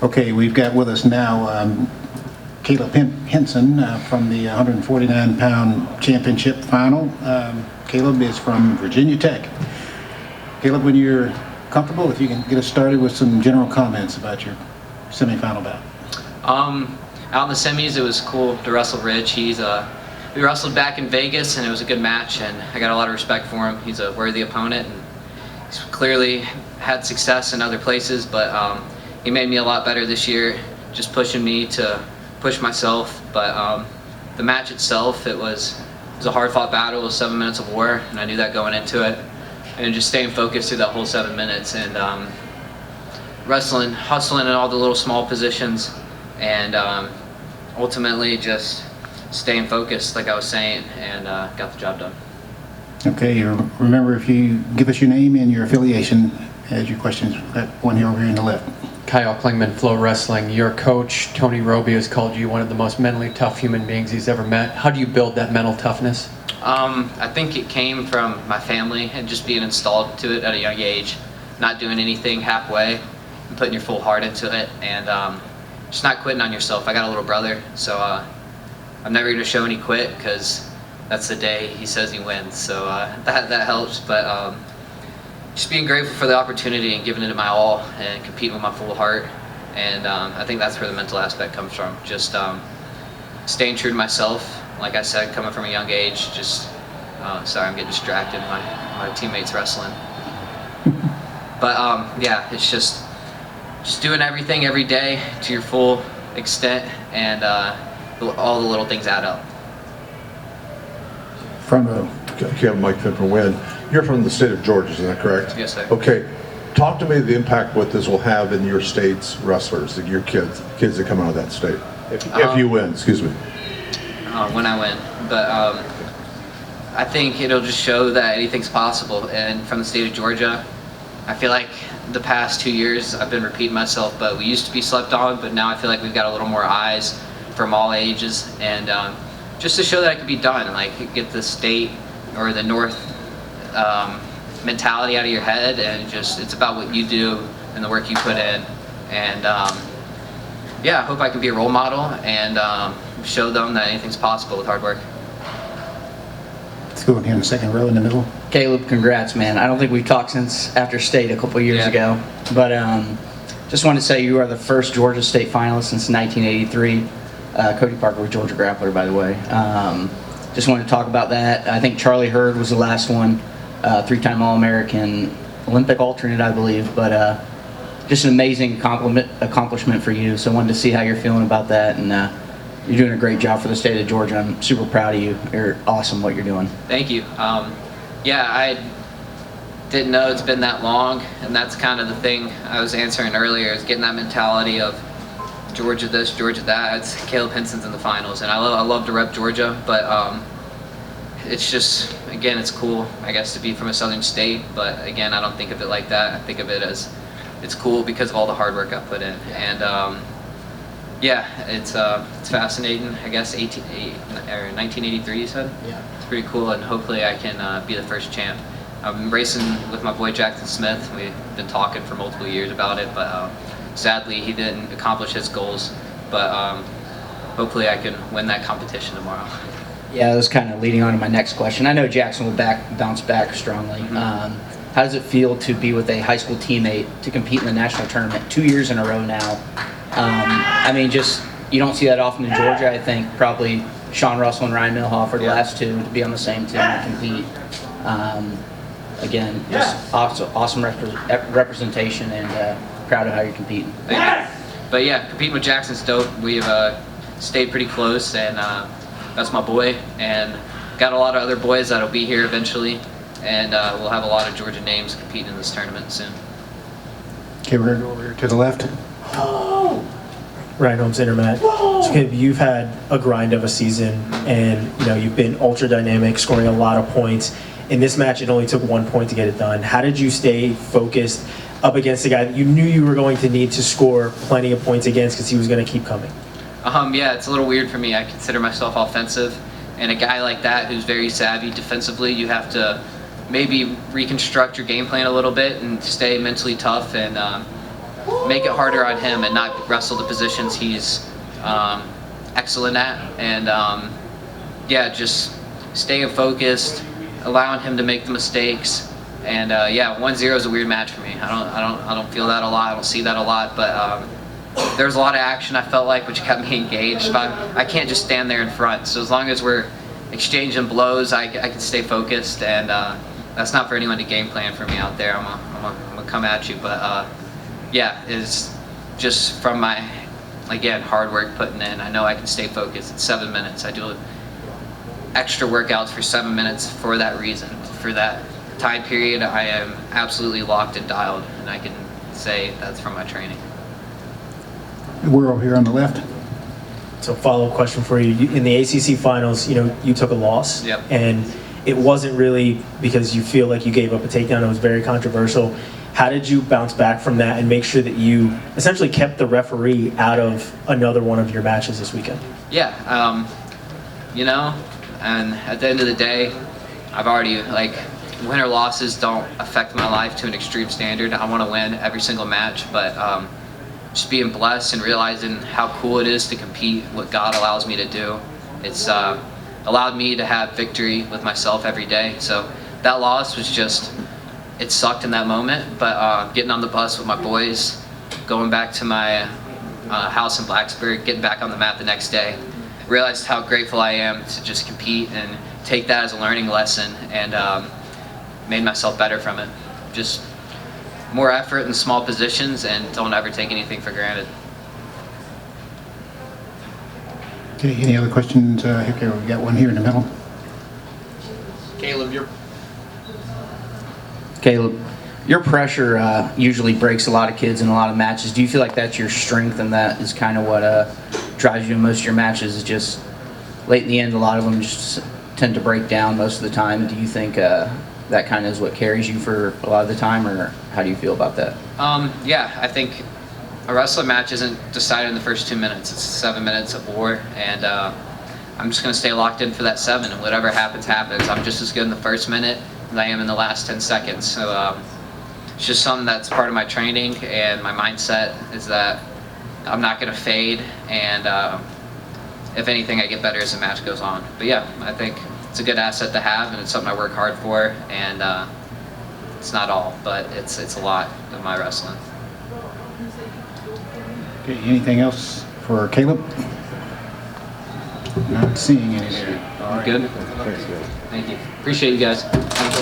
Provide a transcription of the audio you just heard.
Okay, we've got with us now Caleb Henson from the 149-pound championship final. Caleb is from Virginia Tech. Caleb, when you're comfortable, if you can get us started with some general comments about your semifinal bout. Out in the semis, it was cool to wrestle Rich. We wrestled back in Vegas, and it was a good match, and I got a lot of respect for him. He's a worthy opponent, and he's clearly had success in other places, but he made me a lot better this year, just pushing me to push myself. But the match itself, it was a hard-fought battle. It was 7 minutes of war, and I knew that going into it. And just staying focused through that whole 7 minutes, and wrestling, hustling in all the little small positions, and ultimately just staying focused, like I was saying, and got the job done. Okay, remember, if you give us your name and your affiliation as your questions, that one here over here on the left. Kyle Klingman, Flow Wrestling. Your coach, Tony Roby, has called you one of the most mentally tough human beings he's ever met. How do you build that mental toughness? I think it came from my family and just being installed to it at a young age, not doing anything halfway and putting your full heart into it, and just not quitting on yourself. I got a little brother, so I'm never going to show any quit, because that's the day he says he wins, so that helps. But just being grateful for the opportunity and giving it my all and competing with my full heart, and I think that's where the mental aspect comes from. Just staying true to myself. Like I said, coming from a young age, just sorry, I'm getting distracted. My teammates wrestling, but yeah, it's just doing everything every day to your full extent, and all the little things add up. Front row. Okay, Mike Finn from Wynn. You're from the state of Georgia, is that correct? Yes, sir. Okay, talk to me the impact what this will have in your state's wrestlers, your kids that come out of that state. If you win, excuse me. When I win, but I think it'll just show that anything's possible. And from the state of Georgia, I feel like the past 2 years I've been repeating myself, but we used to be slept on, but now I feel like we've got a little more eyes from all ages, and just to show that it can be done, like get the state or the North mentality out of your head, and just it's about what you do and the work you put in, and yeah, I hope I can be a role model and show them that anything's possible with hard work. Let's go in here in the second row in the middle. Caleb, congrats, man. I don't think we've talked since after state a couple years ago, but just wanted to say you are the first Georgia State finalist since 1983. Cody Parker was Georgia grappler, by the way. Just wanted to talk about that. I think Charlie Hurd was the last one, three-time All-American, Olympic alternate, I believe, but just an amazing accomplishment for you. So I wanted to see how you're feeling about that, and you're doing a great job for the state of Georgia. I'm super proud of you. You're awesome what you're doing. Thank you. Yeah, I didn't know it's been that long, and that's kind of the thing I was answering earlier, is getting that mentality of Georgia this, Georgia that. It's Caleb Henson's in the finals, and I love to rep Georgia, but it's just, again, it's cool, I guess, to be from a southern state, but again, I don't think of it like that. I think of it as it's cool because of all the hard work I put in, and yeah, it's fascinating. I guess 1983, you said? Yeah. It's pretty cool, and hopefully I can be the first champ. I'm racing with my boy Jackson Smith. We've been talking for multiple years about it, but sadly he didn't accomplish his goals. But hopefully I can win that competition tomorrow. Yeah, that was kind of leading on to my next question. I know Jackson will bounce back strongly. Mm-hmm. How does it feel to be with a high school teammate to compete in the national tournament 2 years in a row now? I mean, just, you don't see that often in Georgia. I think probably Sean Russell and Ryan Milhoff are the last two to be on the same team and compete. Again, just awesome representation, and proud of how you're competing. Thank you. But yeah, competing with Jackson's dope. We've stayed pretty close, and that's my boy, and got a lot of other boys that'll be here eventually, and we'll have a lot of Georgia names competing in this tournament soon. Okay, we're going to go over here to the left. Ryan Holmes, Intermat. So Caleb, you've had a grind of a season, and you've been ultra dynamic, scoring a lot of points. In this match, it only took 1 point to get it done. How did you stay focused up against a guy that you knew you were going to need to score plenty of points against, because he was going to keep coming? Yeah, it's a little weird for me. I consider myself offensive, and a guy like that who's very savvy defensively, you have to maybe reconstruct your game plan a little bit and stay mentally tough, and make it harder on him and not wrestle the positions he's excellent at, and yeah, just staying focused, allowing him to make the mistakes, and yeah, 1-0 is a weird match for me. I don't feel that a lot. I don't see that a lot, but there was a lot of action I felt like, which kept me engaged. But I can't just stand there in front. So as long as we're exchanging blows, I can stay focused, and that's not for anyone to game plan for me out there. I'm gonna come at you, but yeah, it's just from my, again, hard work putting in. I know I can stay focused. It's 7 minutes. I do extra workouts for 7 minutes for that reason. For that time period, I am absolutely locked and dialed, and I can say that's from my training. We're over here on the left. So follow-up question for you. In the ACC finals, you took a loss. Yep. And it wasn't really because you feel like you gave up a takedown. It was very controversial. How did you bounce back from that and make sure that you essentially kept the referee out of another one of your matches this weekend? Yeah, and at the end of the day, I've already, win or losses don't affect my life to an extreme standard. I want to win every single match, but just being blessed and realizing how cool it is to compete, what God allows me to do. It's allowed me to have victory with myself every day. So that loss was just, it sucked in that moment, but getting on the bus with my boys, going back to my house in Blacksburg, getting back on the mat the next day, realized how grateful I am to just compete and take that as a learning lesson, and made myself better from it. Just more effort in small positions, and don't ever take anything for granted. Okay, any other questions? Okay, we got one here in the middle. Caleb, your pressure usually breaks a lot of kids in a lot of matches. Do you feel like that's your strength, and that is kind of what drives you in most of your matches? Is just late in the end, a lot of them just tend to break down most of the time. Do you think that kind of is what carries you for a lot of the time, or how do you feel about that? Yeah, I think a wrestling match isn't decided in the first 2 minutes. It's 7 minutes of war, and I'm just going to stay locked in for that 7, and whatever happens, happens. I'm just as good in the first minute as I am in the last 10 seconds. So it's just something that's part of my training, and my mindset is that I'm not going to fade, and if anything, I get better as the match goes on. But yeah, I think it's a good asset to have, and it's something I work hard for, and it's not all, but it's a lot of my wrestling. Okay, anything else for Caleb? Not seeing any there. Good? Thank you. Appreciate you guys. Have a good one.